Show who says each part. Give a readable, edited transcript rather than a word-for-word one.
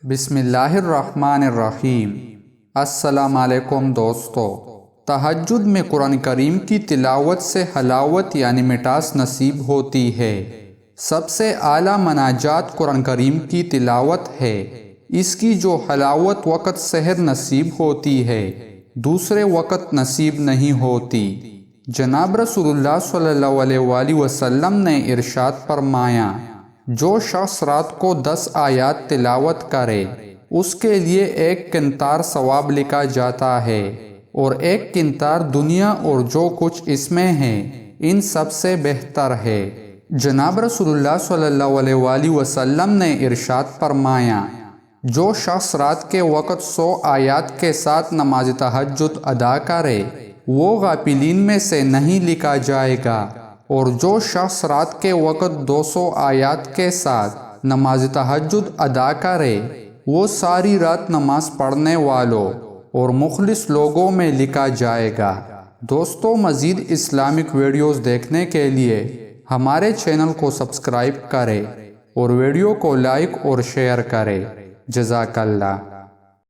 Speaker 1: بسم اللہ الرحمن الرحیم۔ السلام علیکم دوستو۔ تہجد میں قرآن کریم کی تلاوت سے حلاوت یعنی مٹھاس نصیب ہوتی ہے۔ سب سے اعلیٰ مناجات قرآن کریم کی تلاوت ہے۔ اس کی جو حلاوت وقت سحر نصیب ہوتی ہے دوسرے وقت نصیب نہیں ہوتی۔ جناب رسول اللہ صلی اللہ علیہ وآلہ وسلم نے ارشاد فرمایا، جو شخص رات کو 10 آیات تلاوت کرے اس کے لیے 1 قنطار ثواب لکھا جاتا ہے، اور 1 قنطار دنیا اور جو کچھ اس میں ہے ان سب سے بہتر ہے۔ جناب رسول اللہ صلی اللہ علیہ وآلہ وسلم نے ارشاد فرمایا، جو شخص رات کے وقت 100 آیات کے ساتھ نماز تہجد ادا کرے وہ غافلین میں سے نہیں لکھا جائے گا، اور جو شخص رات کے وقت 200 آیات کے ساتھ نماز تہجد ادا کرے وہ ساری رات نماز پڑھنے والوں اور مخلص لوگوں میں لکھا جائے گا۔ دوستو، مزید اسلامک ویڈیوز دیکھنے کے لیے ہمارے چینل کو سبسکرائب کریں اور ویڈیو کو لائک اور شیئر کریں۔ جزاک اللہ۔